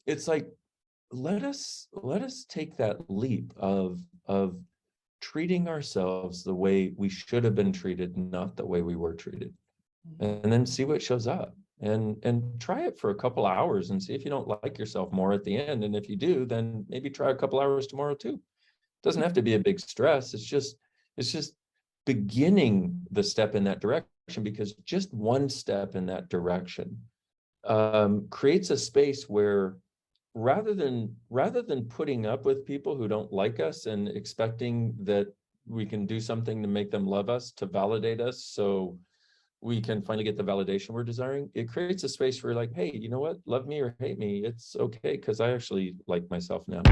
it's like, let us take that leap of treating ourselves the way we should have been treated, not the way we were treated, and then see what shows up, and try it for a couple hours and see if you don't like yourself more at the end. And if you do, then maybe try a couple hours tomorrow too. It doesn't have to be a big stress. It's just beginning the step in that direction, because just one step in that direction creates a space where, rather than putting up with people who don't like us and expecting that we can do something to make them love us, to validate us, so we can finally get the validation we're desiring, it creates a space where, like, hey, you know what? Love me or hate me, it's okay, because I actually like myself now.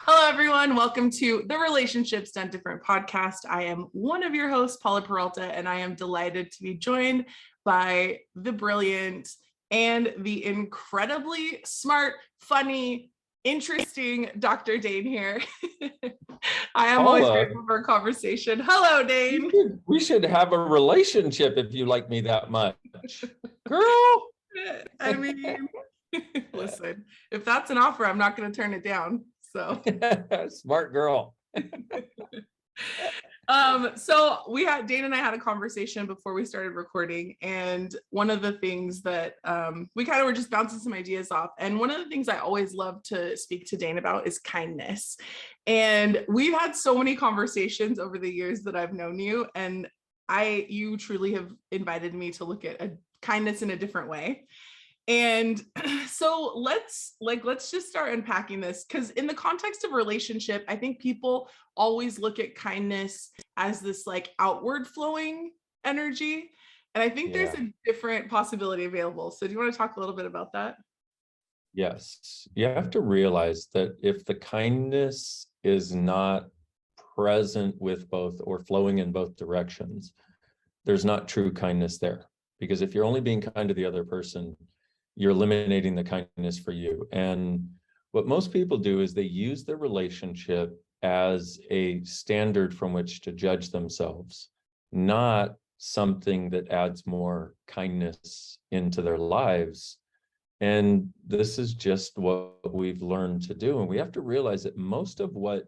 Hello, everyone. Welcome to the Relationships Done Different podcast. I am one of your hosts, Paula Peralta, and I am delighted to be joined by the brilliant and the incredibly smart, funny, interesting Dr. Dain Heer. I am always grateful for a conversation. Hello, Dain. We should have a relationship if you like me that much. Girl. I mean, listen, if that's an offer, I'm not going to turn it down. So smart girl. So Dain and I had a conversation before we started recording, and one of the things that we kind of were just bouncing some ideas off, and one of the things I always love to speak to Dain about is kindness. And we've had so many conversations over the years that I've known you, and you truly have invited me to look at kindness in a different way. And so let's just start unpacking this, because in the context of relationship, I think people always look at kindness as this like outward flowing energy. And I think there's a different possibility available. So do you want to talk a little bit about that? Yes. You have to realize that if the kindness is not present with both, or flowing in both directions, there's not true kindness there. Because if you're only being kind to the other person, you're eliminating the kindness for you. And what most people do is they use the relationship as a standard from which to judge themselves, not something that adds more kindness into their lives. And this is just what we've learned to do. And we have to realize that most of what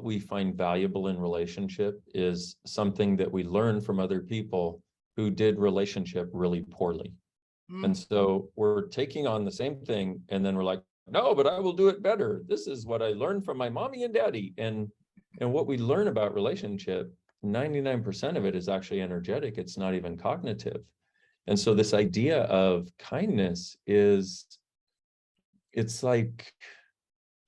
we find valuable in relationship is something that we learn from other people who did relationship really poorly. And so we're taking on the same thing, and then we're like, no, but I will do it better. This is what I learned from my mommy and daddy. And what we learn about relationship, 99% of it is actually energetic. It's not even cognitive. And so this idea of kindness it's like,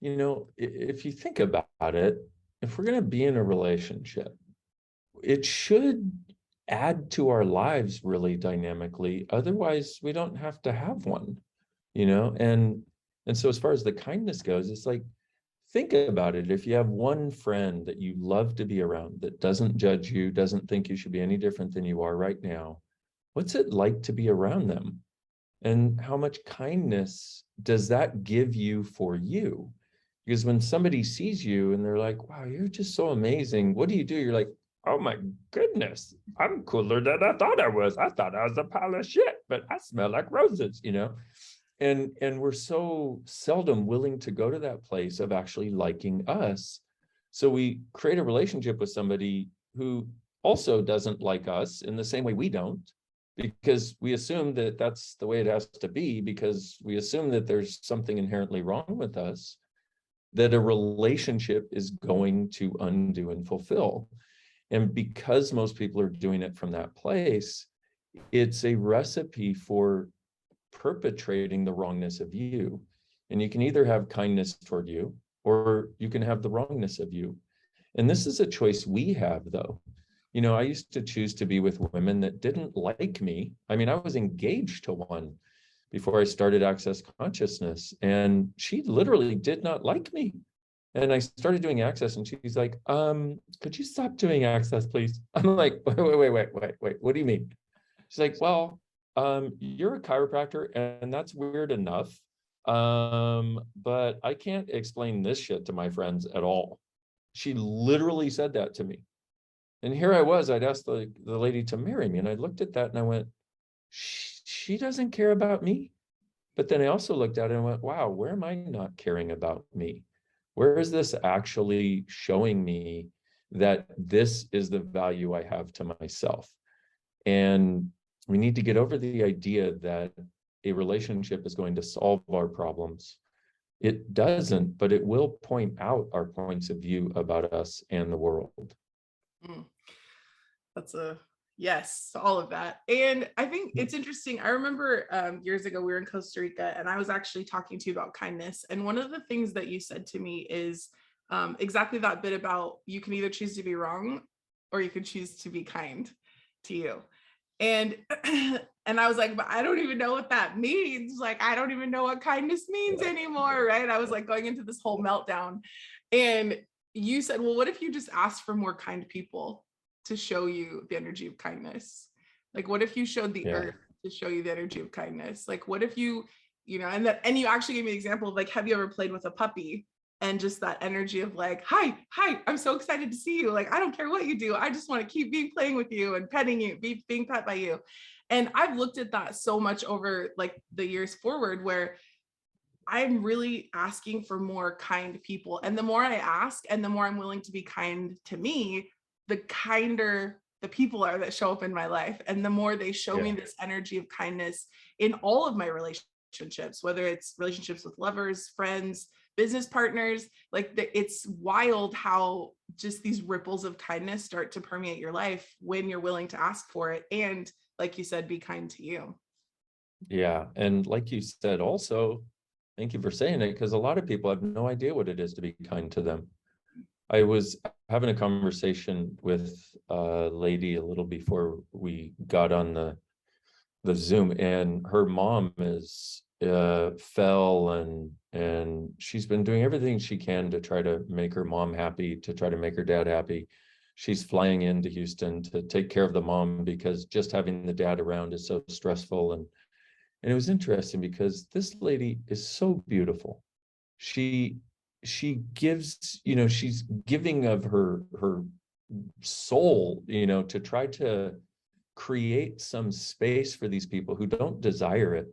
if you think about it, if we're going to be in a relationship, it should add to our lives really dynamically. Otherwise, we don't have to have one, and so as far as the kindness goes, it's like, think about it. If you have one friend that you love to be around, that doesn't judge you, doesn't think you should be any different than you are right now, what's it like to be around them? And how much kindness does that give you for you? Because when somebody sees you and they're like, wow, you're just so amazing, what do? You're like, oh my goodness, I'm cooler than I thought I was. I thought I was a pile of shit, but I smell like roses, And we're so seldom willing to go to that place of actually liking us. So we create a relationship with somebody who also doesn't like us in the same way we don't, because we assume that that's the way it has to be, because we assume that there's something inherently wrong with us that a relationship is going to undo and fulfill. And because most people are doing it from that place, it's a recipe for perpetrating the wrongness of you. And you can either have kindness toward you, or you can have the wrongness of you. And this is a choice we have, though. I used to choose to be with women that didn't like me. I mean, I was engaged to one before I started Access Consciousness, and she literally did not like me. And I started doing Access, and she's like, could you stop doing Access, please? I'm like, wait, what do you mean? She's like, well, you're a chiropractor, and that's weird enough. But I can't explain this shit to my friends at all. She literally said that to me. And here I was, I'd asked the lady to marry me. And I looked at that and I went, she doesn't care about me. But then I also looked at it and went, wow, where am I not caring about me? Where is this actually showing me that this is the value I have to myself? And we need to get over the idea that a relationship is going to solve our problems. It doesn't, but it will point out our points of view about us and the world. Mm. That's a yes to all of that. And I think it's interesting. I remember years ago we were in Costa Rica and I was actually talking to you about kindness. And one of the things that you said to me is exactly that bit about you can either choose to be wrong or you can choose to be kind to you. And and I was like, but I don't even know what that means. Like, I don't even know what kindness means anymore. Right. I was like going into this whole meltdown. And you said, well, what if you just asked for more kind people to show you the energy of kindness? Like, what if you showed the earth to show you the energy of kindness? Like, what if you know, and you actually gave me an example of like, have you ever played with a puppy? And just that energy of like, hi, I'm so excited to see you. Like, I don't care what you do. I just want to keep playing with you and petting you, being pet by you. And I've looked at that so much over like the years forward where I'm really asking for more kind people. And the more I ask and the more I'm willing to be kind to me, the kinder the people are that show up in my life. And the more they show me this energy of kindness in all of my relationships, whether it's relationships with lovers, friends, business partners, like it's wild how just these ripples of kindness start to permeate your life when you're willing to ask for it. And like you said, be kind to you. Yeah. And like you said, also, thank you for saying it, because a lot of people have no idea what it is to be kind to them. I was having a conversation with a lady a little before we got on the Zoom, and her mom is fell, and she's been doing everything she can to try to make her mom happy, to try to make her dad happy. She's flying into Houston to take care of the mom because just having the dad around is so stressful. And it was interesting because this lady is so beautiful. She gives, she's giving of her soul, to try to create some space for these people who don't desire it.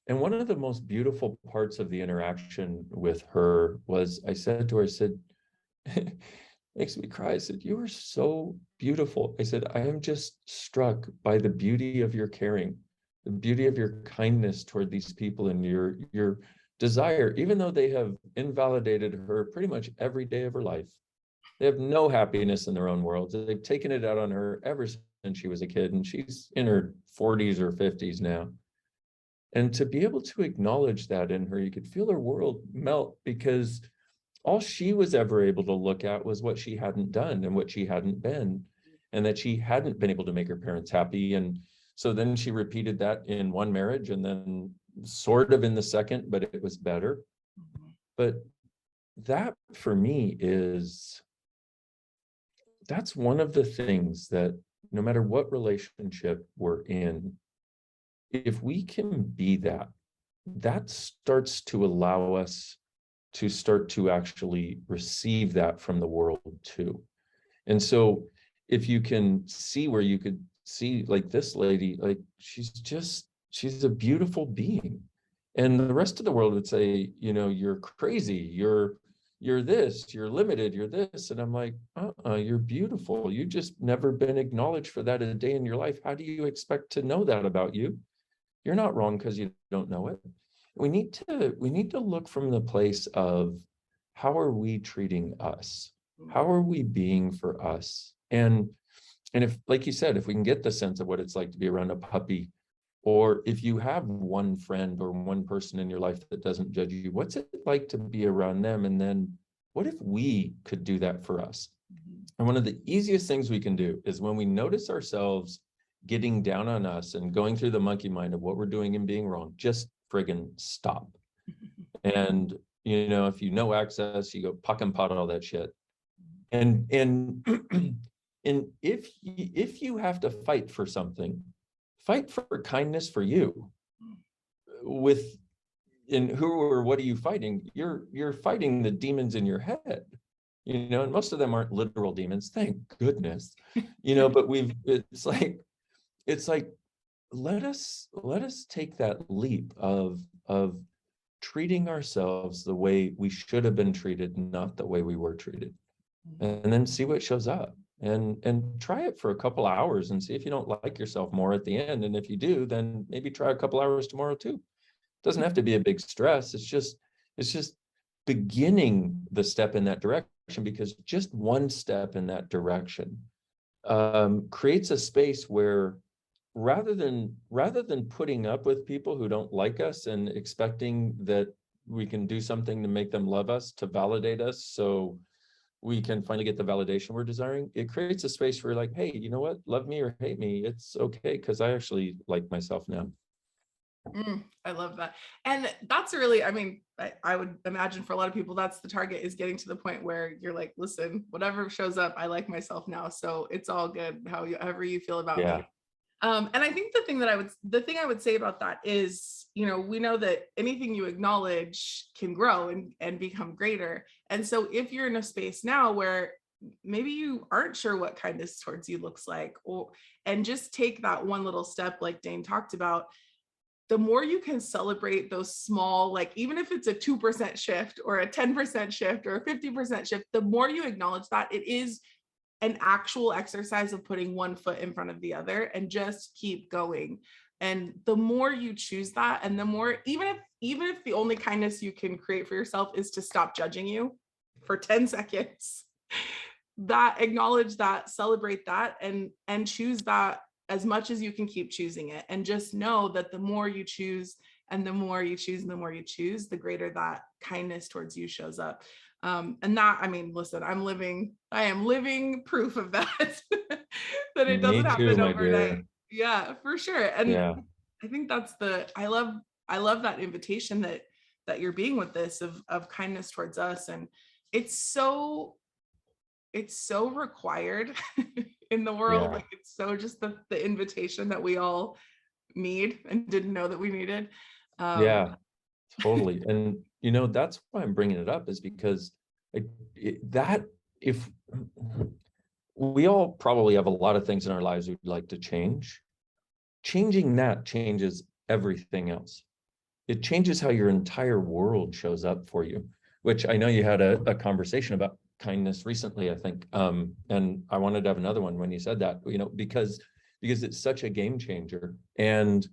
And one of the most beautiful parts of the interaction with her was, I said to her, I said, makes me cry. I said, you are so beautiful. I said, I am just struck by the beauty of your caring, the beauty of your kindness toward these people, and your desire, even though they have invalidated her pretty much every day of her life. They have no happiness in their own worlds. They've taken it out on her ever since she was a kid, and she's in her 40s or 50s now. And to be able to acknowledge that in her, you could feel her world melt, because all she was ever able to look at was what she hadn't done and what she hadn't been, and that she hadn't been able to make her parents happy. And so then she repeated that in one marriage, and then sort of in the second, but it was better. But that for me that's one of the things that no matter what relationship we're in, if we can be that starts to allow us to start to actually receive that from the world too. And so if you can see where you could see, like this lady, like she's a beautiful being. And the rest of the world would say, you're crazy, you're this, you're limited, you're this. And I'm like, you're beautiful. You just never been acknowledged for that a day in your life. How do you expect to know that about you? You're not wrong because you don't know it. We need to look from the place of, how are we treating us? How are we being for us? And if, like you said, if we can get the sense of what it's like to be around a puppy, or if you have one friend or one person in your life that doesn't judge you, what's it like to be around them? And then what if we could do that for us? And one of the easiest things we can do is when we notice ourselves getting down on us and going through the monkey mind of what we're doing and being wrong, just friggin' stop. And, if you know access, you go puck and pot all that shit. And and if you have to fight for something, fight for kindness for you. And who or what are you fighting? You're fighting the demons in your head. and most of them aren't literal demons, thank goodness, but it's like, let us take that leap of treating ourselves the way we should have been treated, not the way we were treated, and then see what shows up, and try it for a couple hours and see if you don't like yourself more at the end. And if you do, then maybe try a couple hours tomorrow too. It doesn't have to be a big stress. It's just beginning the step in that direction, because just one step in that direction creates a space where, rather than putting up with people who don't like us and expecting that we can do something to make them love us, to validate us, so we can finally get the validation we're desiring, it creates a space where, like, hey, you know what? Love me or hate me, it's okay, because I actually like myself now. I love that. And that's really, I mean, I would imagine for a lot of people, that's the target, is getting to the point where you're like, listen, whatever shows up, I like myself now. So it's all good, however you feel about me. And I think the thing I would say about that is, we know that anything you acknowledge can grow and become greater. And so if you're in a space now where maybe you aren't sure what kindness towards you looks like, and just take that one little step, like Dain talked about, the more you can celebrate those small, like, even if it's a 2% shift or a 10% shift or a 50% shift, the more you acknowledge that, it is an actual exercise of putting one foot in front of the other and just keep going. And the more you choose that, and the more, even if the only kindness you can create for yourself is to stop judging you for 10 seconds, that, acknowledge that, celebrate that, and choose that as much as you can, keep choosing it. And just know that the more you choose, and the more you choose, and the more you choose, the greater that kindness towards you shows up. And that, I mean, listen, I am living proof of that, that it doesn't happen overnight. Yeah, for sure. And I think that's I love that invitation that you're being with this, of kindness towards us. And it's so required in the world. Like, it's so just the invitation that we all need and didn't know that we needed. Totally. And that's why I'm bringing it up, is because if we all probably have a lot of things in our lives we'd like to change, changing that changes everything else. It changes how your entire world shows up for you, which I know you had a conversation about kindness recently, I think. And I wanted to have another one when you said that, because it's such a game changer. And,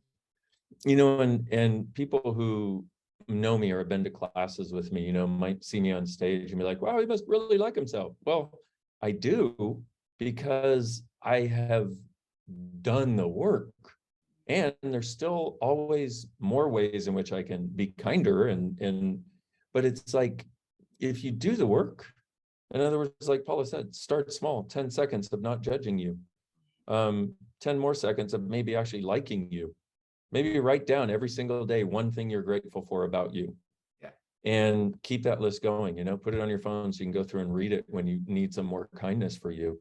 and people who know me or have been to classes with me, might see me on stage and be like, wow, he must really like himself. Well, I do, because I have done the work, and there's still always more ways in which I can be kinder. But it's like, if you do the work, in other words, like Paula said, start small, 10 seconds of not judging you, 10 more seconds of maybe actually liking you. Maybe write down every single day one thing you're grateful for about you. And keep that list going, put it on your phone so you can go through and read it when you need some more kindness for you.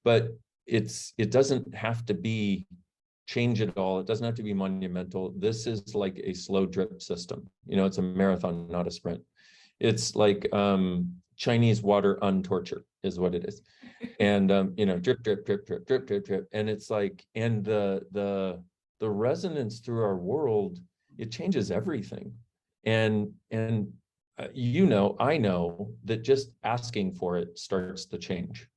But it doesn't have to be change it all. It doesn't have to be monumental. This is like a slow drip system. It's a marathon, not a sprint. It's like Chinese water on torture is what it is. And drip, drip, drip, drip, drip, drip, drip. And it's like, and the resonance through our world, it changes everything. And I know that just asking for it starts the change.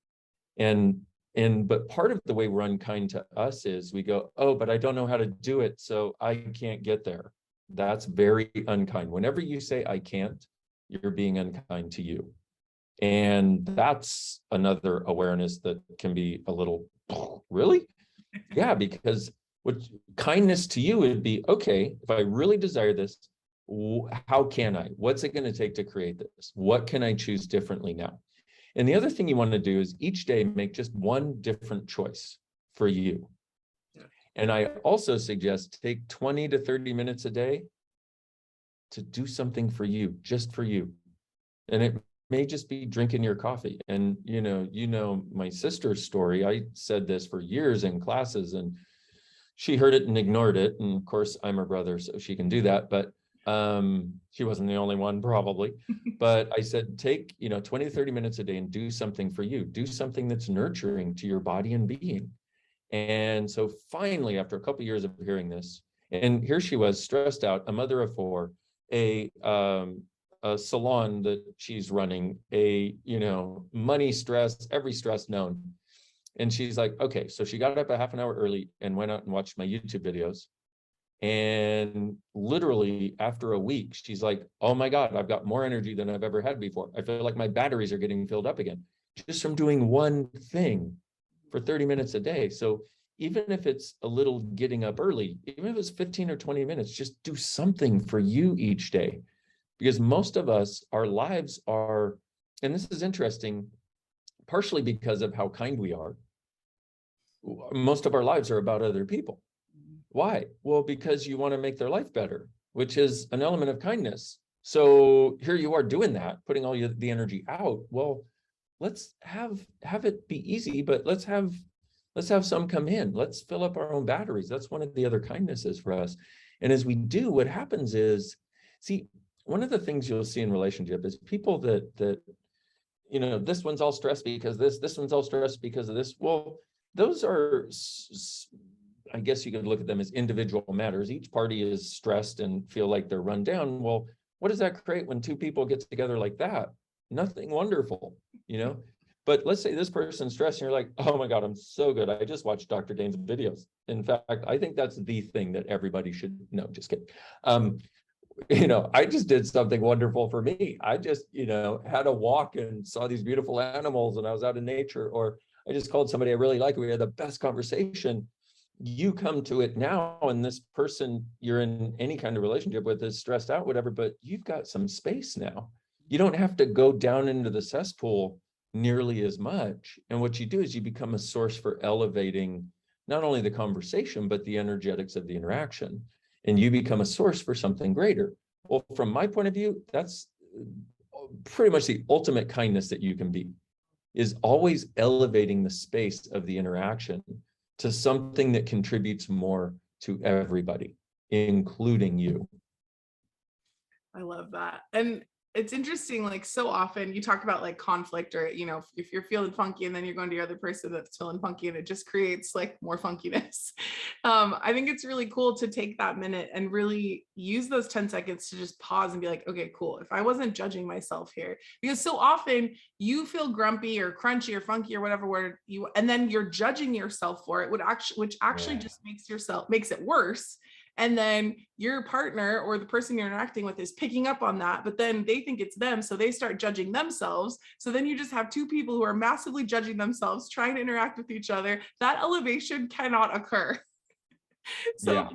But part of the way we're unkind to us is we go, oh, but I don't know how to do it, so I can't get there. That's very unkind. Whenever you say I can't, you're being unkind to you. And that's another awareness that can be a little, really? Yeah, because what kindness to you would be, okay, if I really desire this, how can I? What's it going to take to create this? What can I choose differently now? And the other thing you want to do is each day make just one different choice for you. And I also suggest take 20 to 30 minutes a day to do something for you, just for you. And it may just be drinking your coffee. And my sister's story, I said this for years in classes, and she heard it and ignored it. And of course, I'm her brother, so she can do that. But She wasn't the only one, probably, but I said, take, 20 to 30 minutes a day and do something for you. Do something that's nurturing to your body and being. And so finally, after a couple of years of hearing this, and here she was, stressed out, a mother of four, a salon that she's running, money stress, every stress known. And she's like, okay, so she got up a half an hour early and went out and watched my YouTube videos. And literally after a week, she's like, oh my God, I've got more energy than I've ever had before. I feel like my batteries are getting filled up again, just from doing one thing for 30 minutes a day. So even if it's a little getting up early, even if it's 15 or 20 minutes, just do something for you each day. Because most of us, our lives are, and this is interesting, partially because of how kind we are, most of our lives are about other people. Why? Well, because you want to make their life better, which is an element of kindness. So here you are doing that, putting all the energy out. Well, let's have it be easy, but let's have some come in. Let's fill up our own batteries. That's one of the other kindnesses for us. And as we do, what happens is, see, one of the things you'll see in relationship is people that this one's all stressed because this one's all stressed because of this. Well, those are, I guess you could look at them as individual matters. Each party is stressed and feel like they're run down. Well, what does that create when two people get together like that? Nothing wonderful, But let's say this person's stressed and you're like, oh my God, I'm so good. I just watched Dr. Dain's videos. In fact, I think that's the thing that everybody should know. Just kidding. I just did something wonderful for me. I just, had a walk and saw these beautiful animals and I was out in nature, or I just called somebody I really like. We had the best conversation. You come to it now, and this person you're in any kind of relationship with is stressed out, whatever, but you've got some space now. You don't have to go down into the cesspool nearly as much. And what you do is you become a source for elevating not only the conversation, but the energetics of the interaction. And you become a source for something greater. Well, from my point of view, that's pretty much the ultimate kindness that you can be, is always elevating the space of the interaction to something that contributes more to everybody, including you. I love that. And it's interesting, like so often you talk about like conflict, or, if you're feeling funky and then you're going to your other person that's feeling funky, and it just creates like more funkiness. I think it's really cool to take that minute and really use those 10 seconds to just pause and be like, okay, cool. If I wasn't judging myself here, because so often you feel grumpy or crunchy or funky or whatever word and then you're judging yourself for it, which actually just makes it worse. And then your partner or the person you're interacting with is picking up on that, but then they think it's them. So they start judging themselves. So then you just have two people who are massively judging themselves, trying to interact with each other. That elevation cannot occur. So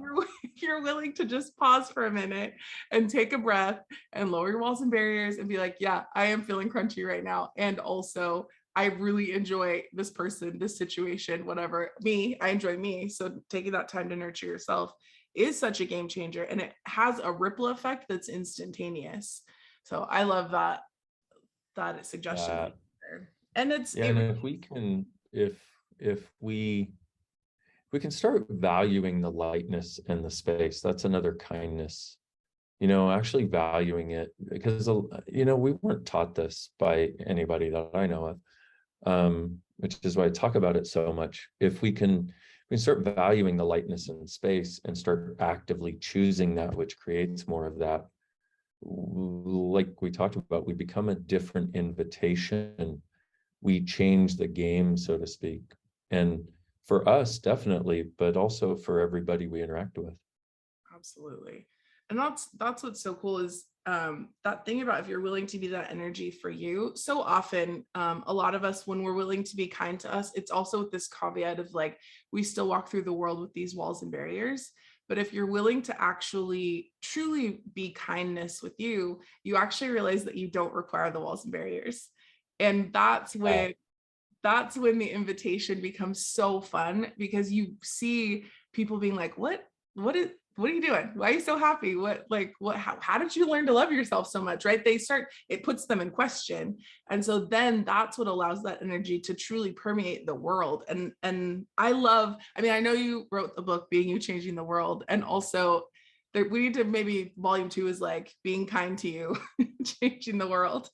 if you're willing to just pause for a minute and take a breath and lower your walls and barriers and be like, yeah, I am feeling crunchy right now. And also, I really enjoy this person, this situation, whatever. I enjoy me. So taking that time to nurture yourself is such a game changer, and it has a ripple effect that's instantaneous. So I love that suggestion. And and if we can, if we can start valuing the lightness and the space, that's another kindness. Actually valuing it, because we weren't taught this by anybody that I know of, which is why I talk about it so much. If we can start valuing the lightness and space and start actively choosing that which creates more of that, like we talked about, we become a different invitation. We change the game, so to speak. And for us, definitely, but also for everybody we interact with. Absolutely. And that's what's so cool is that thing about if you're willing to be that energy for you. So often, a lot of us, when we're willing to be kind to us, it's also with this caveat of like, we still walk through the world with these walls and barriers. But if you're willing to actually truly be kindness with you, you actually realize that you don't require the walls and barriers. And that's when the invitation becomes so fun, because you see people being like, what are you doing? Why are you so happy? How did you learn to love yourself so much? Right? It puts them in question. And so then that's what allows that energy to truly permeate the world. And I know you wrote the book, Being You, Changing the World. And also we need to, maybe volume 2 is like being kind to you, changing the world.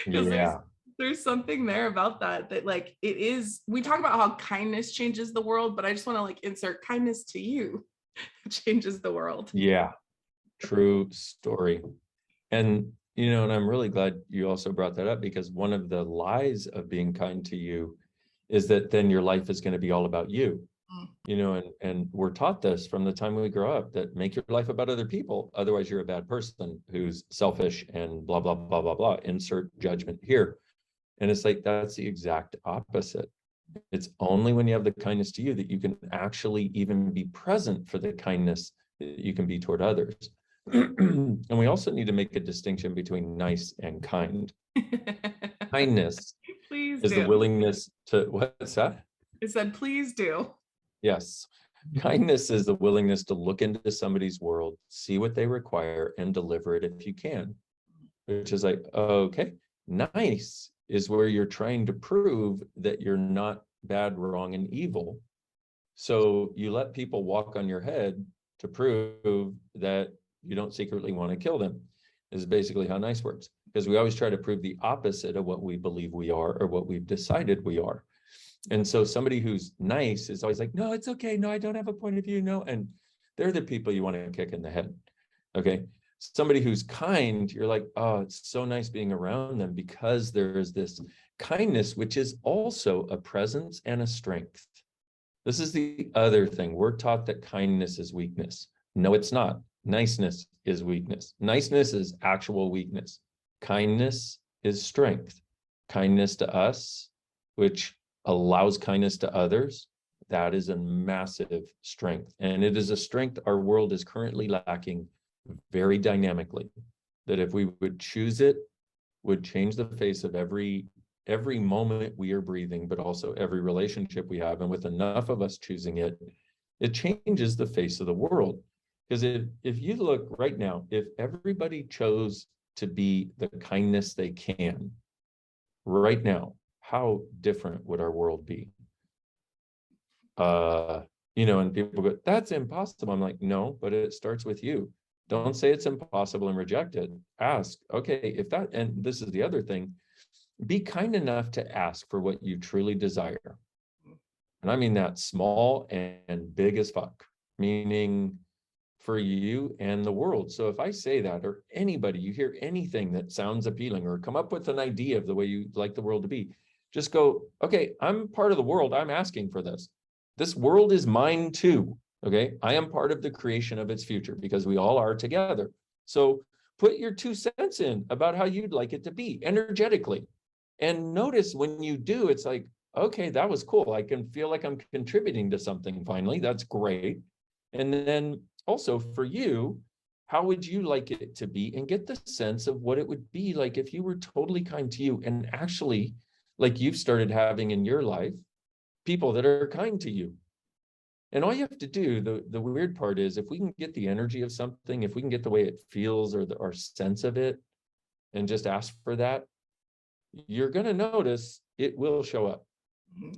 Because Yeah. there's something there about that like it is, we talk about how kindness changes the world, but I just want to like insert kindness to you changes the world. Yeah. True story. And, and I'm really glad you also brought that up, because one of the lies of being kind to you is that then your life is going to be all about you. And we're taught this from the time we grow up, that make your life about other people. Otherwise, you're a bad person who's selfish and blah, blah, blah, blah, blah. Insert judgment here. And it's like, that's the exact opposite. It's only when you have the kindness to you that you can actually even be present for the kindness that you can be toward others. And we also need to make a distinction between nice and kind. Kindness Please is the do. willingness to, what's that? It said, please do. Yes. Kindness is the willingness to look into somebody's world, see what they require, and deliver it if you can. Which is like, okay, nice is where you're trying to prove that you're not bad, wrong, and evil. So you let people walk on your head to prove that you don't secretly want to kill them. This is basically how nice works. Because we always try to prove the opposite of what we believe we are or what we've decided we are. And so somebody who's nice is always like, no, it's okay. No, I don't have a point of view. No. And they're the people you want to kick in the head. Okay. Somebody who's kind, you're like, oh, it's so nice being around them, because there is this kindness, which is also a presence and a strength. This is the other thing. We're taught that kindness is weakness. No, it's not. Niceness is weakness. Niceness is actual weakness. Kindness is strength. Kindness to us, which allows kindness to others, that is a massive strength. And it is a strength our world is currently lacking very dynamically, that if we would choose it, would change the face of every moment we are breathing, but also every relationship we have. And with enough of us choosing it, it changes the face of the world. Because if you look right now, if everybody chose to be the kindness they can right now, how different would our world be? And people go, that's impossible. I'm like, no, but it starts with you. Don't say it's impossible and reject it. Ask, okay, if that, and this is the other thing, be kind enough to ask for what you truly desire. And I mean that small and big as fuck, meaning for you and the world. So if I say that, or anybody, you hear anything that sounds appealing, or come up with an idea of the way you'd like the world to be, just go, okay, I'm part of the world. I'm asking for this. This world is mine too. Okay, I am part of the creation of its future, because we all are together. So put your 2 cents in about how you'd like it to be energetically. And notice when you do, it's like, okay, that was cool. I can feel like I'm contributing to something finally. That's great. And then also for you, how would you like it to be? And get the sense of what it would be like if you were totally kind to you, and actually, like you've started having in your life, people that are kind to you. And all you have to do, the weird part is, if we can get the energy of something, if we can get the way it feels, or our sense of it, and just ask for that, you're going to notice it will show up.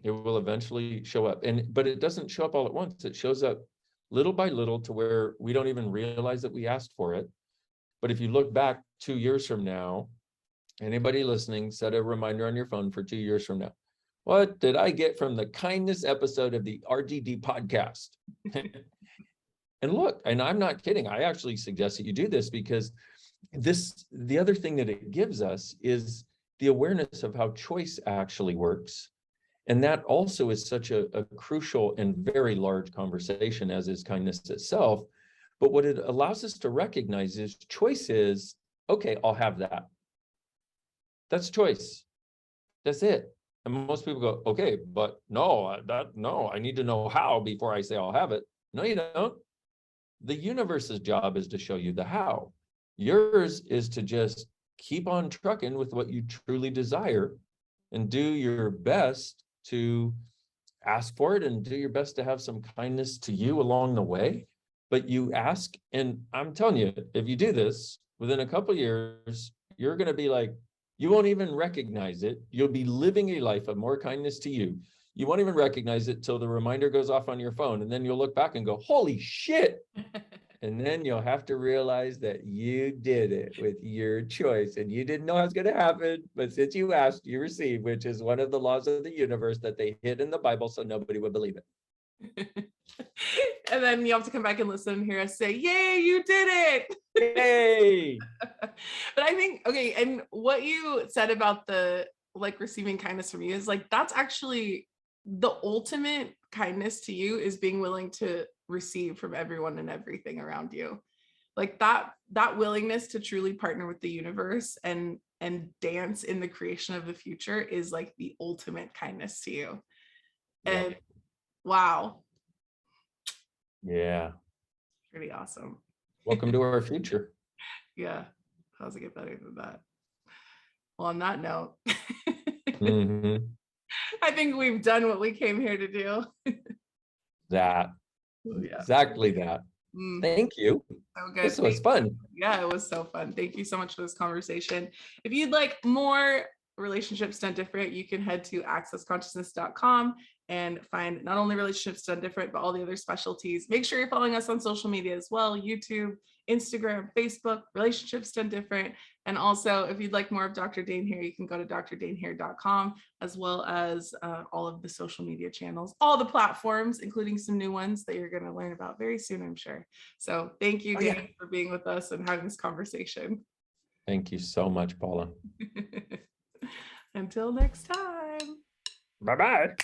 It will eventually show up. But it doesn't show up all at once. It shows up little by little, to where we don't even realize that we asked for it. But if you look back 2 years from now, anybody listening, set a reminder on your phone for 2 years from now. What did I get from the kindness episode of the RGD podcast? And look, and I'm not kidding. I actually suggest that you do this, because the other thing that it gives us is the awareness of how choice actually works. And that also is such a crucial and very large conversation, as is kindness itself. But what it allows us to recognize is choice is, okay, I'll have that. That's choice. That's it. And most people go, okay, but no, I need to know how before I say I'll have it. No, you don't. The universe's job is to show you the how. Yours is to just keep on trucking with what you truly desire, and do your best to ask for it, and do your best to have some kindness to you along the way. But you ask, and I'm telling you, if you do this, within a couple of years, you're going to be like, you won't even recognize it. You'll be living a life of more kindness to you. You won't even recognize it till the reminder goes off on your phone. And then you'll look back and go, holy shit, And then you'll have to realize that you did it with your choice and you didn't know how it's going to happen. But since you asked, you received, which is one of the laws of the universe that they hid in the Bible so nobody would believe it. And then you have to come back and listen and hear us say, yay, you did it. Yay. But I think, okay, and what you said about the like receiving kindness from you is like, that's actually the ultimate kindness to you, is being willing to receive from everyone and everything around you. Like that willingness to truly partner with the universe and dance in the creation of the future is like the ultimate kindness to you. And wow. Yeah. Pretty awesome. Welcome to our future. Yeah. How's it get better than that? Well, on that note, Mm-hmm. I think we've done what we came here to do. That. Yeah. Exactly that. Thank you. So good. This was fun. Yeah, it was so fun. Thank you so much for this conversation. If you'd like more Relationships Done Different, you can head to accessconsciousness.com and find not only Relationships Done Different, but all the other specialties. Make sure you're following us on social media as well: YouTube, Instagram, Facebook, Relationships Done Different. And also, if you'd like more of Dr. Dain Heer, you can go to drdainheer.com, as well as all of the social media channels, all the platforms, including some new ones that you're going to learn about very soon, I'm sure. So thank you, Dain, for being with us and having this conversation. Thank you so much, Paula. Until next time. Bye-bye.